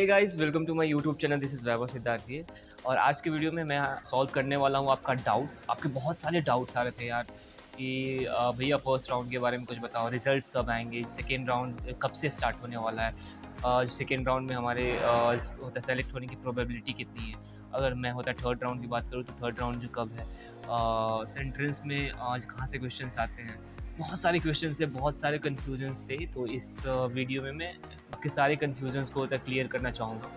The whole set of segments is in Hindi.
Guys, welcome to my YouTube channel. This is Vaibhav Siddharth ये। और आज के वीडियो में मैं सॉल्व करने वाला हूँ आपका डाउट। आपके बहुत सारे डाउट्स आ रहे थे यार कि भैया फर्स्ट राउंड के बारे में कुछ बताओ, रिजल्ट्स कब आएंगे, सेकेंड राउंड कब से स्टार्ट होने वाला है, सेकेंड राउंड में हमारे होता है सेलेक्ट होने की प्रोबेबिलिटी कितनी है। अगर मैं होता है थर्ड राउंड की बात करूँ तो थर्ड राउंड जो कब है, सेंट्रेंस में आज कहाँ से क्वेश्चन आते हैं। बहुत सारे क्वेश्चन से बहुत सारे कन्फ्यूजन्स थे, तो इस वीडियो में मैं आपके सारे कन्फ्यूजन्स को क्लियर करना चाहूँगा।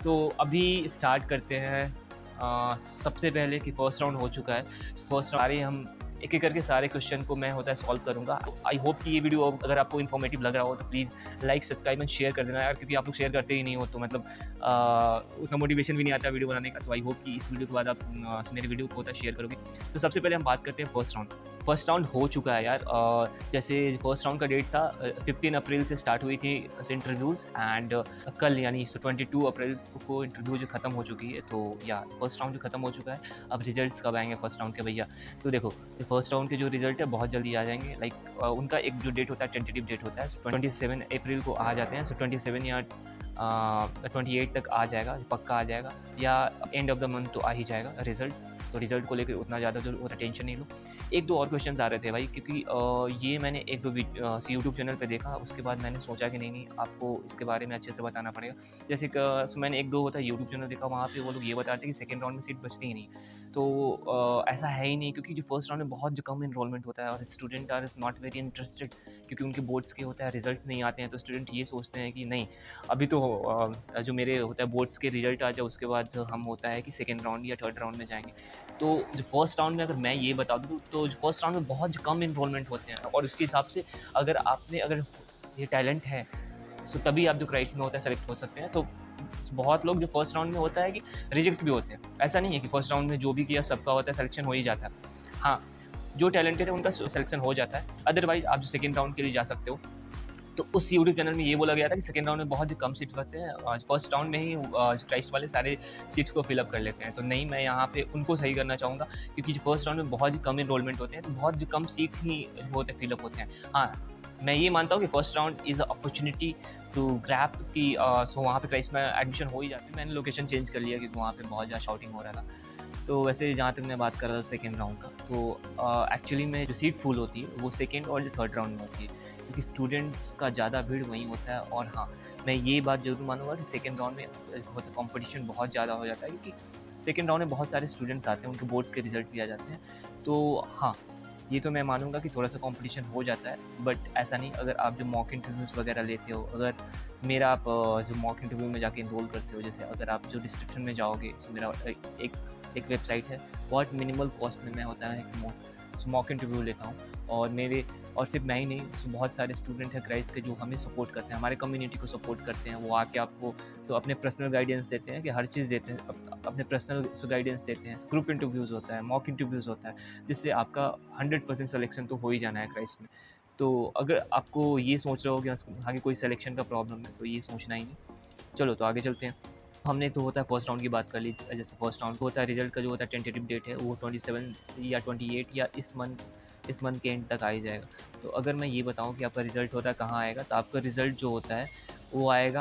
तो अभी स्टार्ट करते हैं। सबसे पहले कि फर्स्ट राउंड हो चुका है। फर्स्ट सारे हम एक-एक करके सारे क्वेश्चन को मैं सॉल्व करूँगा। आई होप कि ये वीडियो अगर आपको इन्फॉर्मेटिव लग रहा हो तो please like, subscribe and share कर देना यार, क्योंकि आप लोग शेयर करते ही नहीं हो तो मतलब उतना मोटिवेशन भी नहीं आता वीडियो बनाने का। तो आई होप कि इस वीडियो के बाद आप मेरे वीडियो को शेयर करोगे। तो सबसे पहले हम बात करते हैं फर्स्ट राउंड। फर्स्ट राउंड हो चुका है यार। जैसे फर्स्ट राउंड का डेट था 15 अप्रैल से स्टार्ट हुई थी इंटरव्यूज़ एंड कल यानी 22 अप्रैल को इंटरव्यू जो ख़त्म हो चुकी है। तो या फर्स्ट राउंड जो ख़त्म हो चुका है। अब रिजल्ट्स कब आएंगे फर्स्ट राउंड के भैया? तो देखो, फर्स्ट राउंड के जो रिजल्ट है बहुत जल्दी आ जाएंगे। लाइक उनका एक जो डेट होता है, टेंटेटिव डेट होता है, 27 अप्रैल को आ जाते हैं। सो 27 या 28 तक आ जाएगा, पक्का आ जाएगा, या एंड ऑफ द मंथ तो आ ही जाएगा रिजल्ट। तो रिजल्ट को लेकर उतना ज़्यादा जो होता टेंशन नहीं लो। एक दो और क्वेश्चंस आ रहे थे भाई, क्योंकि ये मैंने एक दो यूट्यूब चैनल पे देखा। उसके बाद मैंने सोचा कि नहीं आपको इसके बारे में अच्छे से बताना पड़ेगा। जैसे मैंने एक दो होता है यूट्यूब चैनल देखा, वहाँ पे वो लोग ये बताते हैं कि सेकेंड राउंड में सीट बचती ही नहीं। तो ऐसा है ही नहीं, क्योंकि जो फर्स्ट राउंड में बहुत जो कम इनरोलमेंट होता है और student are is not very interested, क्योंकि उनके बोर्ड्स के होता है रिजल्ट नहीं आते हैं। तो स्टूडेंट ये सोचते हैं कि नहीं, अभी तो जो मेरे होता है बोर्ड्स के रिजल्ट आ जाए, उसके बाद हम होता है कि सेकेंड राउंड या थर्ड राउंड में जाएंगे। तो जो फर्स्ट राउंड में अगर मैं ये बता दूँ तो जो फर्स्ट राउंड में बहुत कम इनरोलमेंट होते हैं, और उसके हिसाब से अगर ये टैलेंट है तो तभी आप जो क्राइटेरिया में होता है सेलेक्ट हो सकते हैं। तो बहुत लोग जो फर्स्ट राउंड में होता है कि रिजेक्ट भी होते हैं। ऐसा नहीं है कि फर्स्ट राउंड में जो भी किया सबका होता है सिलेक्शन हो ही जाता है। हाँ, जो टैलेंटेड है उनका सिलेक्शन हो जाता है। अदरवाइज आप जो सेकेंड राउंड के लिए जा सकते हो। तो उस यूट्यूब चैनल में ये बोला गया था कि सेकेंड राउंड में बहुत ही कम सीट्स बचते हैं, फर्स्ट राउंड में ही क्राइस्ट वाले सारे सीट्स को फिलअप कर लेते हैं। तो नहीं, मैं यहाँ पे उनको सही करना चाहूँगा, क्योंकि जो फर्स्ट राउंड में बहुत ही कम इनरोलमेंट होते हैं, तो बहुत ही कम सीट्स ही होते फिलअप होते हैं। हाँ, मैं ये मानता हूँ कि first round is a opportunity to grab की सो वहाँ पे क्राइस्ट में एडमिशन हो ही जाती है। मैंने लोकेशन चेंज कर लिया क्योंकि वहाँ पे बहुत ज़्यादा शाउटिंग हो रहा था। तो वैसे जहाँ तक मैं बात कर रहा था सेकेंड राउंड का, तो एक्चुअली में जो सीट फुल होती है वो सेकेंड और जो थर्ड राउंड में होती है, क्योंकि स्टूडेंट्स का ज़्यादा भीड़ वहीं होता है। और हाँ, मैं ये बात ज़रूर मानूंगा कि सेकेंड राउंड में होता कंपटीशन बहुत ज़्यादा हो जाता है, क्योंकि सेकेंड राउंड में बहुत सारे स्टूडेंट्स आते हैं, उनके बोर्ड्स के रिजल्ट भी आ जाते हैं। तो हाँ, ये तो मैं मानूंगा कि थोड़ा सा कंपटीशन हो जाता है, बट ऐसा नहीं। अगर आप जो मॉक इंटरव्यूज़ वगैरह लेते हो, अगर मेरा आप जो मॉक इंटरव्यू में जाके इनरोल करते हो, जैसे अगर आप जो डिस्क्रिप्शन में जाओगे, सो मेरा एक वेबसाइट है, बहुत मिनिमल कॉस्ट में मैं होता है मॉक इंटरव्यू लेता हूँ। और सिर्फ मैं ही नहीं, बहुत सारे स्टूडेंट हैं क्राइस्ट के जो हमें सपोर्ट करते हैं, हमारे कम्युनिटी को सपोर्ट करते हैं। वो आके आपको अपने पर्सनल गाइडेंस देते हैं, कि हर चीज़ देते हैं, अपने पर्सनल गाइडेंस देते हैं। ग्रुप इंटरव्यूज़ होता है, मॉक इंटरव्यूज़ होता है, जिससे आपका 100% सिलेक्शन तो हो ही जाना है क्राइस्ट में। तो अगर आपको ये सोच रहे हो कि आगे कोई सिलेक्शन का प्रॉब्लम है, तो ये सोचना ही नहीं। चलो तो आगे चलते हैं। हमने तो होता है फर्स्ट राउंड की बात कर ली। जैसे फर्स्ट राउंड होता है, रिजल्ट का जो होता है टेंटेटिव डेट है वो 27 या 28 या इस मंथ के एंड तक आ ही जाएगा। तो अगर मैं ये बताऊँ कि आपका रिजल्ट होता है कहाँ आएगा, तो आपका रिजल्ट जो होता है वो आएगा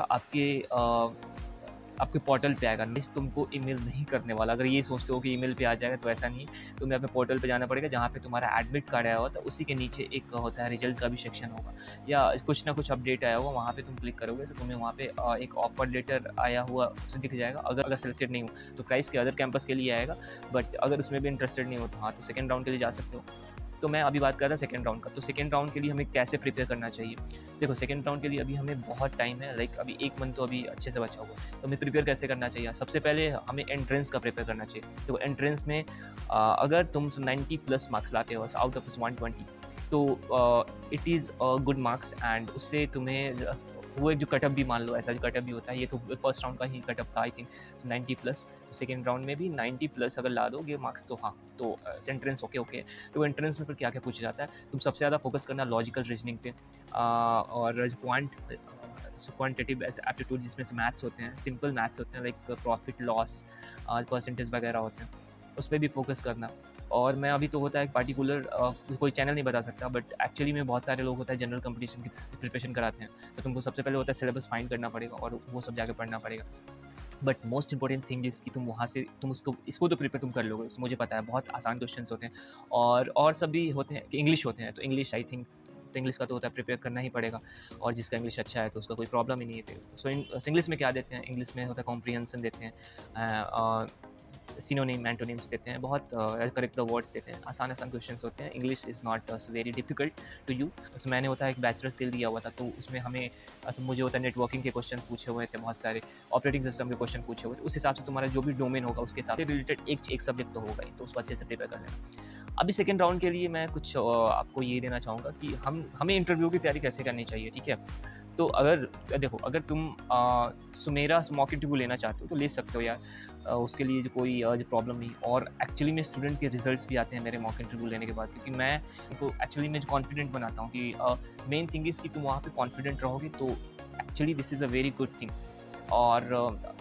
आपके पोर्टल पे आएगा। मिस तुमको ईमेल नहीं करने वाला। अगर ये सोचते हो कि ईमेल पे आ जाएगा, तो ऐसा नहीं है। तुम्हें अपने पोर्टल पे जाना पड़ेगा, जहाँ पे तुम्हारा एडमिट कार्ड आया हुआ था, उसी के नीचे एक होता है रिजल्ट का भी सेक्शन होगा, या कुछ ना कुछ अपडेट आया होगा, वहाँ पे तुम क्लिक करोगे तो तुम्हें वहाँ पे एक ऑफर लेटर आया हुआ उसे दिख जाएगा। अगर सेलेक्टेड नहीं हो तो प्राइस के अदर कैंपस के लिए आएगा, बट अगर उसमें भी इंटरेस्टेड नहीं हो तो हाँ, तो सेकेंड राउंड के लिए जा सकते हो। तो मैं अभी बात कर रहा था सेकेंड राउंड का। तो सेकेंड राउंड के लिए हमें कैसे प्रिपेयर करना चाहिए? देखो, सेकेंड राउंड के लिए अभी हमें बहुत टाइम है, लाइक अभी 1 मंथ तो अभी अच्छे से बचा हुआ है। तो हमें प्रिपेयर कैसे करना चाहिए? सबसे पहले हमें एंट्रेंस का प्रिपेयर करना चाहिए। तो एंट्रेंस में अगर तुम 90 प्लस मार्क्स लाते हो आउट ऑफ 120, तो it is good marks, and उससे तुम्हें वो एक जो कटअप भी मान लो, ऐसा जो कटअप भी होता है, ये तो फर्स्ट राउंड का ही कटअप था I think, 90 plus. Second round में भी 90 प्लस अगर ला दोगे मार्क्स, तो हाँ, तो एंट्रेंस ओके। तो एंट्रेंस में फिर क्या क्या पूछा जाता है? तुम सबसे ज़्यादा फोकस करना लॉजिकल रीजनिंग पे, और क्वांटिटेटिव एप्टीट्यूड, जिसमें से मैथ्स होते हैं, सिंपल मैथ्स होते हैं, लाइक प्रॉफिट लॉस, परसेंटेज वगैरह होते हैं, उस पर भी फोकस करना। और मैं अभी तो होता है पार्टिकुलर कोई चैनल नहीं बता सकता, बट एक्चुअली में बहुत सारे लोग होता है जनरल कंपटीशन की प्रिपरेशन कराते हैं। तो तुमको सबसे पहले होता है सिलेबस फाइंड करना पड़ेगा और वो सब जाके पढ़ना पड़ेगा। But most important thing is कि तुम वहाँ से तुम इसको तो प्रिपेयर तुम कर लोगे, तो मुझे पता है बहुत आसान क्वेश्चंस होते हैं। और सब भी होते हैं कि इंग्लिश होते हैं, तो इंग्लिश आई थिंक, तो इंग्लिश का तो होता है प्रिपेयर करना ही पड़ेगा। और जिसका इंग्लिश अच्छा है तो उसका कोई प्रॉब्लम ही नहीं है। सो इंग्लिश में क्या देते हैं, इंग्लिश में होता है कॉम्प्रिहेंशन देते हैं, सिनोनिम एंटोनिम्स देते हैं, बहुत करेक्ट द वर्ड्स देते हैं, आसान आसान क्वेश्चंस होते हैं। English is not very difficult to you. उसमें मैंने होता है एक बैचलर स्किल दिया हुआ था, तो उसमें हमें मुझे होता है नेटवर्किंग के क्वेश्चन पूछे हुए थे बहुत सारे, ऑपरेटिंग सिस्टम के क्वेश्चन पूछे हुए थे। उस हिसाब से तुम्हारा जो भी डोमेन होगा उसके हिसाब से रिलेटेड एक सब्जेक्ट तो होगा ही, तो उसको अच्छे से प्रिपेयर कर लेना। अभी सेकंड राउंड के लिए मैं कुछ आपको ये देना चाहूँगा कि हमें इंटरव्यू की तैयारी कैसे करनी चाहिए, ठीक है। तो अगर देखो, अगर तुम मेरा मॉक इंटरव्यू लेना चाहते हो तो ले सकते हो यार, उसके लिए जो कोई जो प्रॉब्लम नहीं। और एक्चुअली में स्टूडेंट के रिजल्ट्स भी आते हैं मेरे मॉक इंटरव्यू लेने के बाद, क्योंकि मैं उनको एक्चुअली में कॉन्फिडेंट बनाता हूँ कि मेन थिंग इज़ कि तुम वहाँ पे कॉन्फिडेंट रहोगे तो actually this is a very good thing. और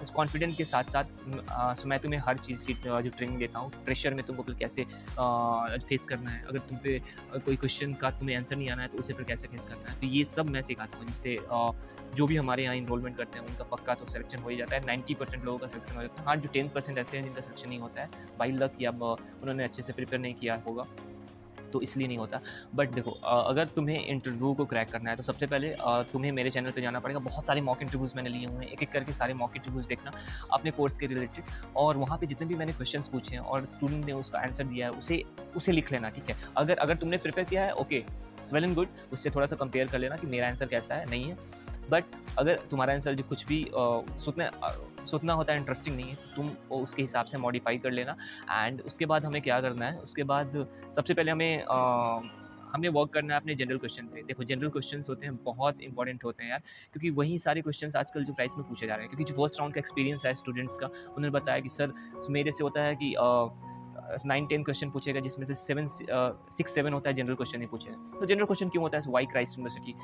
उस कॉन्फिडेंट के साथ साथ मैं तुम्हें हर चीज़ की जो ट्रेनिंग देता हूँ, प्रेशर में तुमको फिर कैसे फेस करना है, अगर तुम पे कोई क्वेश्चन का तुम्हें आंसर नहीं आना है तो उसे फिर कैसे फेस करना है, तो ये सब मैं सिखाता हूँ, जिससे जो भी हमारे यहाँ इनरोलमेंट करते हैं उनका पक्का तो सिलेक्शन हो ही जाता है। 90% लोगों का सिलेक्शन हो जाता है। हाँ, जो 10% ऐसे हैं जिनका सिलेक्शन नहीं होता है बाई लक, या उन्होंने अच्छे से प्रिपेयर नहीं किया होगा, तो इसलिए नहीं होता। बट देखो, अगर तुम्हें इंटरव्यू को क्रैक करना है तो सबसे पहले तुम्हें मेरे चैनल पे जाना पड़ेगा। बहुत सारे मॉक इंटरव्यूज़ मैंने लिए हुए हैं, एक-एक करके सारे मॉक इंटरव्यूज़ देखना अपने कोर्स के रिलेटेड, और वहाँ पे जितने भी मैंने क्वेश्चंस पूछे हैं और स्टूडेंट ने उसका आंसर दिया है उसे लिख लेना, ठीक है। अगर तुमने प्रिपेयर किया है, ओके, वेल एंड गुड, उससे थोड़ा सा कंपेयर कर लेना कि मेरा आंसर कैसा है, नहीं है। बट अगर तुम्हारा आंसर जो कुछ भी सुनना होता है इंटरेस्टिंग नहीं है, तो तुम उसके हिसाब से मॉडिफाई कर लेना। एंड उसके बाद हमें क्या करना है, उसके बाद सबसे पहले हमें वर्क करना है अपने जनरल क्वेश्चन पे। देखो, जनरल क्वेश्चंस होते हैं बहुत इंपॉर्टेंट होते हैं यार, क्योंकि वही सारे क्वेश्चंस आजकल जो प्राइस में पूछे जा रहे हैं। क्योंकि जो फर्स्ट राउंड का एक्सपीरियंस है स्टूडेंट्स का, उन्होंने बताया कि सर मेरे से होता है कि 9-10 क्वेश्चन पूछेगा, जिसमें से 6-7 होता है जनरल क्वेश्चन ही पूछेगा। तो जनरल क्वेश्चन क्यों होता है? Why Christ University,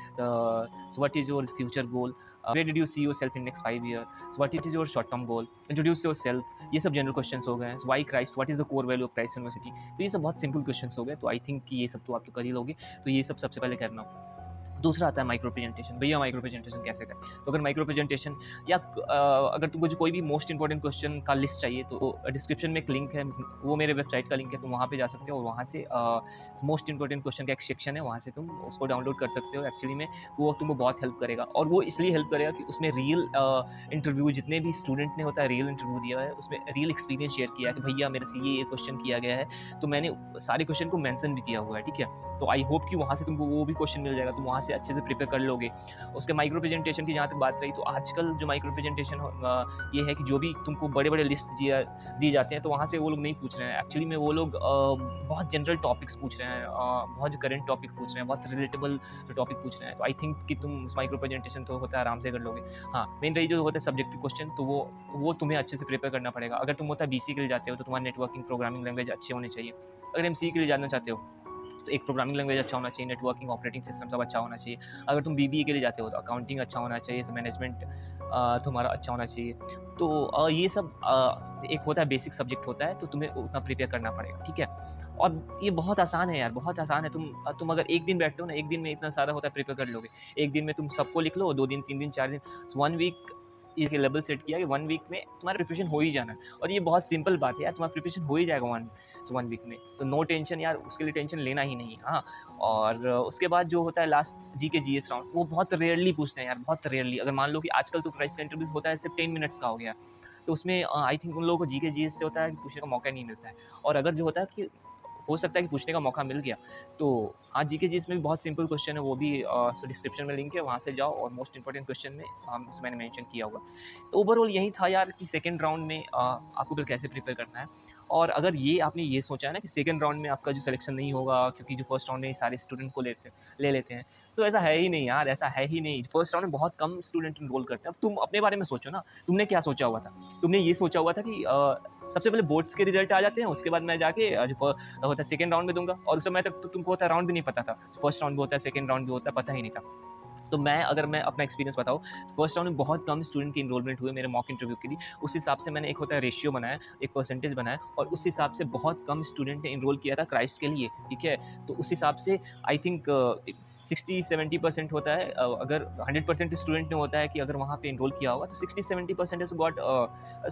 what is your future goal, where did you see yourself in next 5 year, what is your short term goal, introduce yourself, ये सब जनरल क्वेश्चंस हो गए। Why Christ, what is the core value of Christ University. तो ये सब बहुत सिंपल क्वेश्चंस हो गए, तो आई थिंक कि ये सब तो आप तो कर ही लोगे, तो ये सब सबसे पहले करना। दूसरा आता है माइक्रो प्रेजेंटेशन। भैया माइक्रो प्रेजेंटेशन कैसे करें? तो अगर माइक्रो प्रेजेंटेशन या अगर तुमको जो कोई भी मोस्ट इंपॉर्टेंट क्वेश्चन का लिस्ट चाहिए, तो डिस्क्रिप्शन में एक लिंक है, वो मेरे वेबसाइट का लिंक है, तुम वहाँ पे जा सकते हो और वहाँ से मोस्ट इंपॉर्टेंट क्वेश्चन का एक सेक्शन है, वहाँ से तुम उसको डाउनलोड कर सकते हो। एक्चुअली में वो तुमको बहुत हेल्प करेगा, और वो इसलिए हेल्प करेगा कि उसमें रियल इंटरव्यू, जितने भी स्टूडेंट ने होता है रियल इंटरव्यू दिया है, उसमें रियल एक्सपीरियंस शेयर किया है कि भैया मेरे से ये क्वेश्चन किया गया है, तो मैंने सारे क्वेश्चन को मैंसन भी किया हुआ है, ठीक है। तो आई होप कि वहाँ से तुमको वो भी क्वेश्चन मिल जाएगा, तुम वहाँ से अच्छे से प्रिपेयर कर लोगे। उसके माइक्रो प्रेजेंटेशन की जहाँ तक बात रही, तो आजकल जो माइक्रो प्रेजेंटेशन ये है कि जो भी तुमको बड़े-बड़े लिस्ट दिए जाते हैं, तो वहाँ से वो लोग नहीं पूछ रहे हैं। एक्चुअली में वो लोग बहुत जनरल टॉपिक्स पूछ रहे हैं, बहुत करंट टॉपिक पूछ रहे हैं, बहुत रिलेटेबल जो टॉपिक पूछ रहे हैं। तो आई थिंक कि तुम माइक्रो प्रेजेंटेशन तो होता है आराम से कर लोगे। हाँ, मेन रही जो होता है सब्जेक्टिव क्वेश्चन, तो वो तुम्हें अच्छे से प्रिपेयर करना पड़ेगा। अगर तुम होता है बीसी के लिए जाते हो, तो तुम्हारे नेटवर्किंग प्रोग्रामिंग लैंग्वेज अच्छे होने चाहिए। अगर एमसीए के लिए जाना चाहते हो, तो एक प्रोग्रामिंग लैंग्वेज अच्छा होना चाहिए, नेटवर्किंग, ऑपरेटिंग सिस्टम सब अच्छा होना चाहिए। अगर तुम बीबीए के लिए जाते हो, तो अकाउंटिंग अच्छा होना चाहिए, मैनेजमेंट तुम्हारा अच्छा होना चाहिए। तो ये सब एक होता है बेसिक सब्जेक्ट होता है, तो तुम्हें उतना प्रिपेयर करना पड़ेगा, ठीक है। और ये बहुत आसान है यार, बहुत आसान है। तुम अगर एक दिन बैठते हो ना, एक दिन में इतना सारा होता है प्रिपेयर कर लोगे। एक दिन में तुम सबको लिख लो, 2 दिन, 3 दिन, 4 दिन, 1 वीक ये लेवल सेट किया कि 1 वीक में तुम्हारा प्रिपरेशन हो ही जाना है। और ये बहुत सिंपल बात है यार, तुम्हारा प्रिपरेशन हो ही जाएगा 1 वीक में। सो नो टेंशन यार, उसके लिए टेंशन लेना ही नहीं है। हाँ, और उसके बाद जो होता है लास्ट जीके जीएस राउंड, वो बहुत रेयरली पूछते हैं यार, बहुत रेयरली। अगर मान लो कि आजकल तो प्राइस का इंटरव्यू होता है सिर्फ 10 मिनट्स का हो गया, तो उसमें आई थिंक उन लोगों को जीके जीएस से होता है कि पूछने का मौका नहीं मिलता है। और अगर जो होता है कि हो सकता है कि पूछने का मौका मिल गया, तो हाँ, जीके जीएस में भी बहुत सिंपल क्वेश्चन है, वो भी डिस्क्रिप्शन में लिंक है, वहाँ से जाओ और मोस्ट इंपॉर्टेंट क्वेश्चन में मैंने मेंशन किया होगा। तो ओवरऑल यही था यार कि सेकंड राउंड में आपको फिर कैसे प्रिपेयर करना है। और अगर ये आपने ये सोचा है ना कि सेकंड राउंड में आपका जो सिलेक्शन नहीं होगा, क्योंकि जो फर्स्ट राउंड में सारे स्टूडेंट्स को ले लेते हैं, तो ऐसा है ही नहीं यार, ऐसा है ही नहीं। फर्स्ट राउंड में बहुत कम स्टूडेंट एनरोल करते हैं। अब तुम अपने बारे में सोचो ना, तुमने क्या सोचा हुआ था? तुमने ये सोचा हुआ था कि सबसे पहले बोर्ड्स के रिजल्ट आ जाते हैं, उसके बाद मैं जाके होता है सेकंड राउंड में दूँगा, और उस समय तक तो तुमको होता है राउंड भी नहीं पता था। फर्स्ट राउंड भी होता है, सेकंड राउंड भी होता है, पता ही नहीं था। तो अगर मैं अपना एक्सपीरियंस बताऊँ, तो फर्स्ट राउंड में बहुत कम स्टूडेंट के एनरोलमेंट हुए मेरे मॉक इंटरव्यू के लिए। उस हिसाब से मैंने एक होता है रेशियो बनाया, एक परसेंटेज बनाया और उस हिसाब से बहुत कम स्टूडेंट ने एनरोल किया था क्राइस्ट के लिए, ठीक है? तो उस हिसाब से आई थिंक 60-70% होता है, अगर 100% स्टूडेंट ने होता है कि अगर वहाँ पे एनरोल किया होगा तो 60-70% has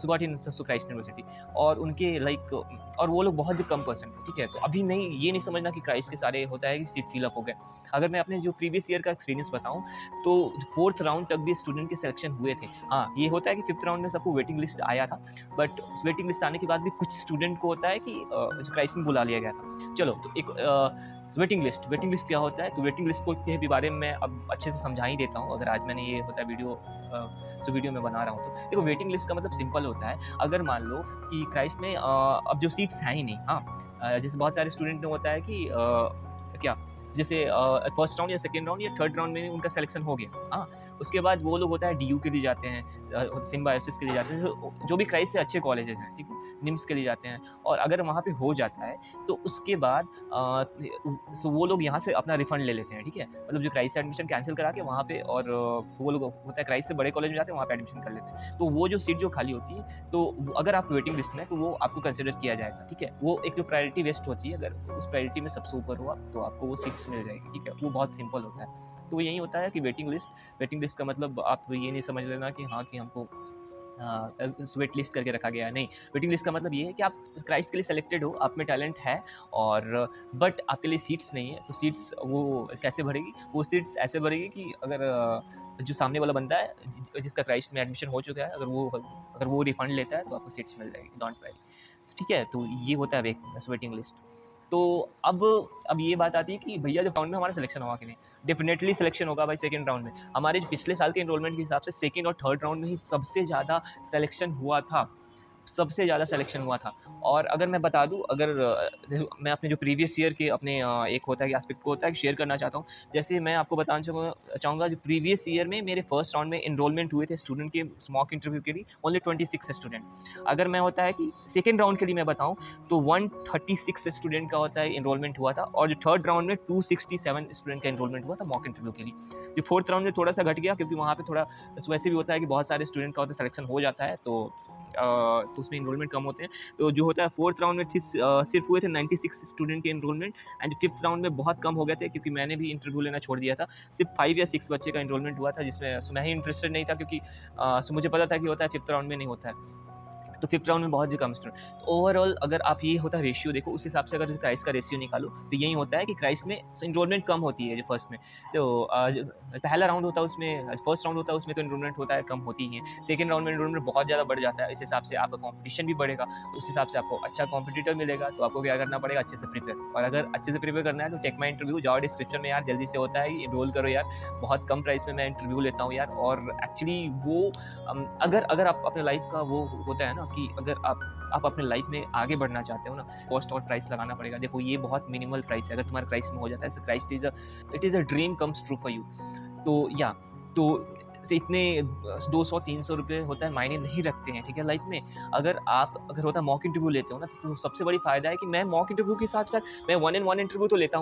got in to Christ University और उनके लाइक और वो लोग बहुत कम परसेंट थे, ठीक है? तो अभी नहीं, ये नहीं समझना कि क्राइस्ट के सारे होता है कि सीट फिल अप हो गए। अगर मैं अपने जो प्रीवियस ईयर का एक्सपीरियंस बताऊँ, तो 4th राउंड तक भी स्टूडेंट के सिलेक्शन हुए थे। हाँ, ये होता है कि 5th राउंड में सबको वेटिंग लिस्ट आया था, बट उस वेटिंग लिस्ट आने के बाद भी कुछ स्टूडेंट को होता है कि जो क्राइस्ट में बुला लिया गया था। चलो, तो एक वेटिंग लिस्ट क्या होता है? तो वेटिंग लिस्ट को के भी बारे में मैं अब अच्छे से समझा ही देता हूँ, अगर आज मैंने ये होता है वीडियो में बना रहा हूँ तो। देखो, वेटिंग लिस्ट का मतलब सिंपल होता है, अगर मान लो कि क्राइस्ट में अब जो सीट्स हैं ही नहीं, हाँ, जैसे बहुत सारे स्टूडेंट में होता है कि क्या जैसे फर्स्ट राउंड या सेकंड राउंड या थर्ड राउंड में उनका सिलेक्शन हो गया, हाँ, उसके बाद वो लोग होता है डीयू के लिए जाते हैं, सिम्बायोसिस के लिए जाते हैं, जो भी क्राइस्ट से अच्छे कॉलेजेस हैं, ठीक है, निम्स के लिए जाते हैं और अगर वहाँ पे हो जाता है तो उसके बाद सो वो लोग यहाँ से अपना रिफंड ले लेते हैं, ठीक है, मतलब जो क्राइस्ट से एडमिशन कैंसिल करा के वहाँ पे और वो लोग होता है क्राइस्ट से बड़े कॉलेज में जाते हैं, वहाँ पे एडमिशन कर लेते हैं। तो वो जो सीट जो खाली होती है, तो अगर आप वेटिंग लिस्ट में, तो वो आपको कंसिडर किया जाएगा, ठीक है। वो एक जो प्रायोरिटी लिस्ट होती है, अगर उस प्रायोरिटी में सबसे ऊपर हुआ तो आपको वो सीट्स मिल जाएगी, ठीक है। वो बहुत सिंपल होता है। तो यही होता है कि वेटिंग लिस्ट का मतलब आप ये नहीं समझ लेना कि हाँ, कि हमको वेट लिस्ट करके रखा गया है, नहीं। वेटिंग लिस्ट का मतलब ये है कि आप क्राइस्ट के लिए सेलेक्टेड हो, आप में टैलेंट है और बट आपके लिए सीट्स नहीं है, तो सीट्स वो कैसे भरेगी? वो सीट्स ऐसे भरेगी कि अगर जो सामने वाला बंदा है जिसका क्राइस्ट में एडमिशन हो चुका है, अगर वो रिफंड लेता है तो आपको सीट्स मिल जाएगी, डोंट वरी, ठीक है। तो ये होता है वेटिंग लिस्ट। तो अब ये बात आती है कि भैया जो राउंड में हमारा सिलेक्शन हुआ कि नहीं? डेफिनेटली सिलेक्शन होगा भाई सेकंड राउंड में। हमारे जो पिछले साल के एनरोलमेंट के हिसाब से सेकंड और थर्ड राउंड में ही सबसे ज़्यादा सिलेक्शन हुआ था। सबसे ज़्यादा सिलेक्शन हुआ था। और अगर मैं बता दूँ, अगर मैं अपने जो प्रीवियस ईयर के अपने एक होता है कि एस्पेक्ट को होता है कि शेयर करना चाहता हूँ। जैसे मैं आपको बताना चाहूँगा जो प्रीवियस ईयर में मेरे फर्स्ट राउंड में एनरोलमेंट हुए थे स्टूडेंट के मॉक इंटरव्यू के लिए ओनली 26 स्टूडेंट। अगर मैं होता है कि सेकंड राउंड के लिए मैं बताऊँ तो 136 स्टूडेंट का होता है एनरोलमेंट हुआ था और जो थर्ड राउंड में 267 स्टूडेंट का एनरोलमेंट हुआ था मॉक इंटरव्यू के लिए। जो फोर्थ राउंड में थोड़ा सा घट गया क्योंकि वहाँ पे थोड़ा वैसे भी होता है कि बहुत सारे स्टूडेंट का होता है सिलेक्शन हो जाता है, तो उसमें एनरोलमेंट कम होते हैं। तो जो होता है फोर्थ राउंड में सिर्फ हुए थे 96 स्टूडेंट के एनरोलमेंट एंड फिफ्थ राउंड में बहुत कम हो गए थे क्योंकि मैंने भी इंटरव्यू लेना छोड़ दिया था। सिर्फ 5 या 6 बच्चे का एनरोलमेंट हुआ था जिसमें मैं ही इंटरेस्टेड नहीं था क्योंकि मुझे पता था कि होता है फिफ्थ राउंड में नहीं होता है। तो फिफ्थ राउंड में बहुत ही कम स्टूडेंट। तो ओवरऑल अगर आप ये होता है रेशियो देखो, उस हिसाब से अगर क्राइस्ट का रेशियो निकालो तो यही होता है कि क्राइस्ट में एनरोलमेंट कम होती है जो फर्स्ट में। तो पहला राउंड होता है उसमें, फर्स्ट राउंड होता है उसमें तो एनरोलमेंट होता है कम होती ही है। सेकंड राउंड में एनरोलमेंट बहुत ज़्यादा बढ़ जाता है, इस हिसाब से आपका कॉम्पिटिशन भी बढ़ेगा, उस हिसाब से आपको अच्छा कॉम्पिटिटर मिलेगा। तो आपको क्या करना पड़ेगा, अच्छे से प्रिपेयर। और अगर अच्छे से प्रिपेयर करना है तो टेक माई इंटरव्यू जाओ, डिस्क्रिप्शन में यार जल्दी से होता है एनरोल करो यार, बहुत कम प्राइस में मैं इंटरव्यू लेता हूँ यार। और एक्चुअली वो अगर आप अपने लाइफ का वो होता है ना कि अगर आप अपने लाइफ में आगे बढ़ना चाहते हो ना, कॉस्ट और प्राइस लगाना पड़ेगा। देखो ये बहुत मिनिमल प्राइस है, अगर तुम्हारा प्राइस में हो जाता है, Christ it is a dream comes true for you. तो या तो से इतने 200-300 रुपये होता है मायने नहीं रखते हैं, ठीक है, लाइफ में। अगर होता है मॉक इंटरव्यू लेते हो ना, तो सबसे बड़ी फ़ायदा है कि मैं मॉक इंटरव्यू के साथ-साथ मैं 1 एंड 1 इंटरव्यू तो लेता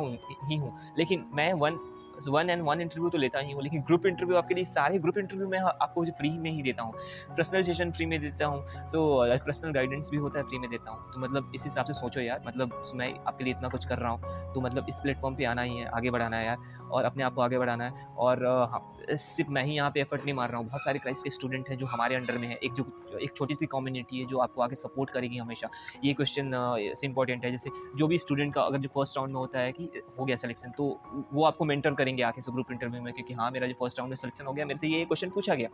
ही हूँ, लेकिन मैं 1 एंड 1 इंटरव्यू तो लेता ही हूँ, लेकिन ग्रुप इंटरव्यू आपके लिए सारे ग्रुप इंटरव्यू मैं आपको फ्री में ही देता हूँ। पर्सनल सेशन फ्री में देता हूँ, पर्सनल गाइडेंस भी होता है फ्री में देता हूँ। तो मतलब इस हिसाब से सोचो यार, मतलब मैं आपके लिए इतना कुछ कर रहा हूँ, तो मतलब इस प्लेटफॉर्म पे आना ही है, आगे बढ़ाना है यार और अपने आप को आगे बढ़ाना है। और सिर्फ मैं ही यहाँ पे एफर्ट नहीं मार रहा हूँ, बहुत सारे क्राइस्ट के स्टूडेंट हैं जो हमारे अंडर में है। एक छोटी सी कम्युनिटी है जो आपको आगे सपोर्ट करेगी हमेशा। ये क्वेश्चन इंपॉर्टेंट है, जैसे जो भी स्टूडेंट का अगर जो फर्स्ट राउंड में होता है कि हो गया सिलेक्शन, तो वो आपको मेंटर करेंगे आके से ग्रुप इंटरव्यू में कि हाँ मेरा जो फर्स्ट राउंड में सिलेक्शन हो गया, मेरे से ये क्वेश्चन पूछा गया।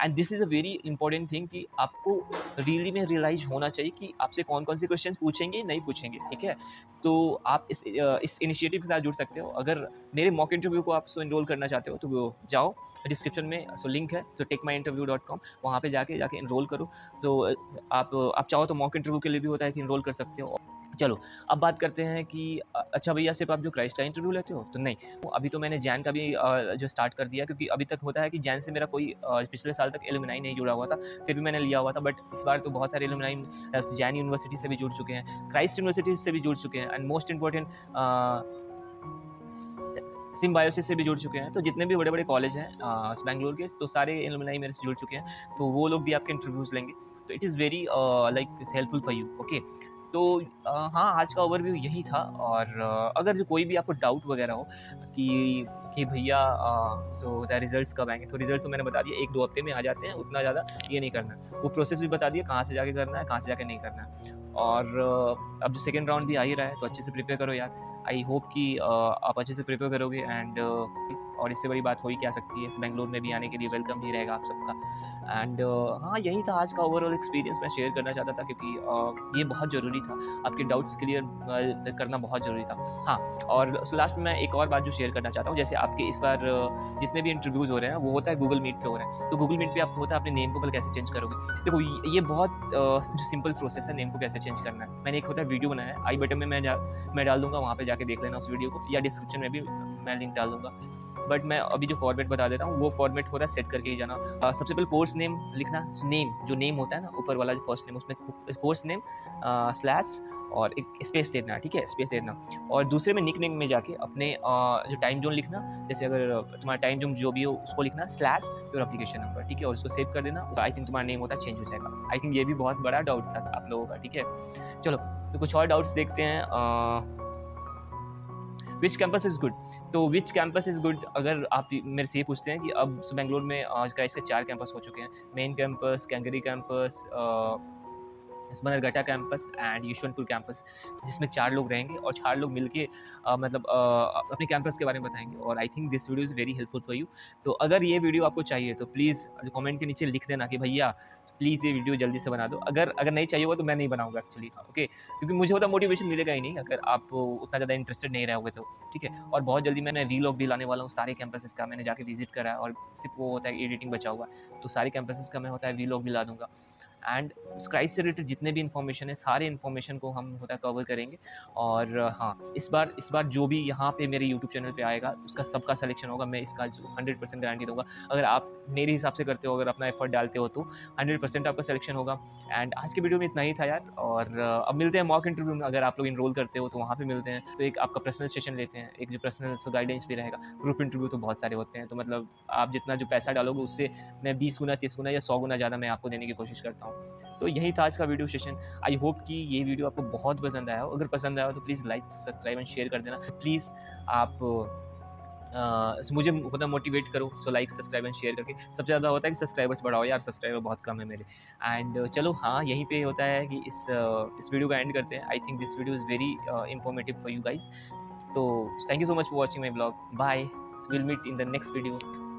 And this is a very important thing कि आपको रियली में रियलाइज होना चाहिए कि आपसे कौन कौन से क्वेश्चन पूछेंगे नहीं पूछेंगे, ठीक है। तो आप इस इनिशिएटिव के साथ जुड़ सकते हो। अगर मेरे मॉक इंटरव्यू को आप इनरोल करना चाहते हो तो वो जाओ डिस्क्रिप्शन में लिंक है, सो टेकमाईinterview.com, वहाँ पे जाके इनरोल करो। सो आप चाहो तो मॉक इंटरव्यू के लिए भी होता है कि इनरोल कर सकते हो। चलो, अब बात करते हैं कि अच्छा भैया सिर्फ आप जो क्राइस्ट का इंटरव्यू लेते हो? तो नहीं, अभी तो मैंने जैन का भी जो स्टार्ट कर दिया, क्योंकि अभी तक होता है कि जैन से मेरा कोई पिछले साल तक एलुमनाई नहीं जुड़ा हुआ था, फिर भी मैंने लिया हुआ था। बट इस बार तो बहुत सारे एलुमनाई जैन यूनिवर्सिटी से भी जुड़ चुके हैं, क्राइस्ट यूनिवर्सिटी से भी जुड़ चुके हैं एंड मोस्ट इम्पोर्टेंट सिम्बायोसिस से भी जुड़ चुके हैं। तो जितने भी बड़े-बड़े कॉलेज हैं बैंगलोर के, तो सारे एलुमनाई मेरे से जुड़ चुके हैं। तो वो लोग भी आपके इंटरव्यूज़ लेंगे। तो it is very like helpful for you, okay. तो हाँ, आज का ओवरव्यू यही था। और अगर जो कोई भी आपको डाउट वगैरह हो कि भैया सो द रिज़ल्ट्स कब आएँगे, तो रिज़ल्ट तो मैंने बता दिया 1-2 हफ्ते में आ जाते हैं, उतना ज़्यादा ये नहीं करना है। वो प्रोसेस भी बता दिया कहाँ से जाके करना है, कहाँ से जाके नहीं करना है। और अब जो सेकंड राउंड भी आ ही रहा है, तो अच्छे से प्रिपेयर करो यार। आई होप कि आप अच्छे से प्रिपेयर करोगे एंड और इससे बड़ी बात हो ही क्या सकती है। इस बैंगलोर में भी आने के लिए वेलकम ही रहेगा आप सबका। एंड हाँ, यही था आज का ओवरऑल एक्सपीरियंस मैं शेयर करना चाहता था, क्योंकि ये बहुत ज़रूरी था। आपके डाउट्स क्लियर करना बहुत ज़रूरी था। हाँ, और लास्ट में मैं एक और बात जो शेयर करना चाहता हूँ, जैसे आपके इस बार जितने भी इंटरव्यूज़ हो रहे हैं वो होता है गूगल मीट पे हो रहा है। तो गूगल मीट पे आपको होता है अपने नेम को पहले कैसे चेंज करोगे। देखो ये बहुत जो सिंपल प्रोसेस है नेम को कैसे चेंज करना है। मैंने एक होता है वीडियो बनाया है, आई बटन में मैं डाल दूँगा, वहाँ पे जाके देख लेना उस वीडियो को, या डिस्क्रिप्शन में भी मैं लिंक डाल दूँगा। बट मैं अभी जो फॉर्मेट बता देता हूँ वो फॉर्मेट होता है सेट करके ही जाना। सबसे पहले कोर्स नेम लिखना, नेम जो नेम होता है ना ऊपर वाला जो फर्स्ट नेम, उसमें कोर्स नेम स्लैश और एक स्पेस देना, ठीक है, स्पेस देना। और दूसरे में निक नेम में जाके अपने जो टाइम जोन लिखना, जैसे अगर तुम्हारा टाइम जोन जो भी हो उसको लिखना स्लैश योर एप्लीकेशन नंबर, ठीक है, और उसको सेव कर देना। आई थिंक तुम्हारा नेम होता है चेंज हो जाएगा। आई थिंक ये भी बहुत बड़ा डाउट था आप लोगों का, ठीक है। चलो तो कुछ और डाउट्स देखते हैं। विच कैंपस इज़ गुड, तो विच कैंपस इज़ गुड अगर आप मेरे से ये पूछते हैं कि अब बेंगलोर में आज का इसके 4 कैंपस हो चुके हैं। Main campus, Kengeri campus, Bannerghatta campus and Yeshwanthpur campus, जिसमें 4 लोग रहेंगे और 4 लोग मिलके मतलब अपने कैंपस के बारे में बताएंगे। और आई think this video is very helpful for you. तो अगर ये वीडियो आपको चाहिए तो प्लीज़ कमेंट के नीचे लिख देना कि भैया प्लीज़ ये वीडियो जल्दी से बना दो। अगर नहीं चाहिए होगा तो मैं नहीं बनाऊंगा एक्चुअली, ओके, क्योंकि मुझे होता मोटिवेशन मिलेगा ही नहीं अगर आप उतना ज़्यादा इंटरेस्टेड नहीं रहोगे तो, ठीक है। और बहुत जल्दी मैं वीलॉग भी लाने वाला हूँ सारे कैंपसेस का। मैंने जाके विजिट करा है और सिर्फ वो होता है एडिटिंग बचा हुआ, तो सारे कैंपसेस का मैं होता है वीलॉग भी ला दूंगा। एंड स्क्राइस से रिलेटेड जितने भी इन्फॉर्मेशन है सारे इन्फॉर्मेशन को हम होता है कवर करेंगे। और हाँ, इस बार जो भी यहाँ पे मेरे यूट्यूब चैनल पे आएगा उसका सबका सिलेक्शन होगा। मैं इसका 100% गारंटी दूंगा। अगर आप मेरे हिसाब से करते हो, अगर अपना एफर्ट डालते हो तो 100% आपका सिलेक्शन होगा। एंड आज के वीडियो में इतना ही था यार। और अब मिलते हैं मॉक इंटरव्यू में। अगर आप लोग इनरोल करते हो तो वहाँ पे मिलते हैं, तो एक आपका पर्सनल सेशन लेते हैं, एक जो पर्सनल गाइडेंस भी रहेगा। ग्रुप इंटरव्यू तो बहुत सारे होते हैं, तो मतलब आप जितना जो पैसा डालोगे उससे मैं 20 गुना 30 गुना या 100 गुना ज़्यादा मैं आपको देने की कोशिश करता हूँ। तो यही था आज का वीडियो सेशन। आई होप कि ये वीडियो आपको बहुत पसंद आया हो। अगर पसंद आया हो तो please like, subscribe and share कर देना। प्लीज़ आप मुझे होता मोटिवेट करो। So like, subscribe and share करके। सबसे ज़्यादा होता है कि सब्सक्राइबर्स बढ़ाओ यार, सब्सक्राइबर बहुत कम है मेरे। एंड चलो हाँ, यहीं पे होता है कि इस वीडियो का एंड करते हैं। I think this video is very informative for you guys. तो thank you so much for watching my blog. Bye, will meet in the next video.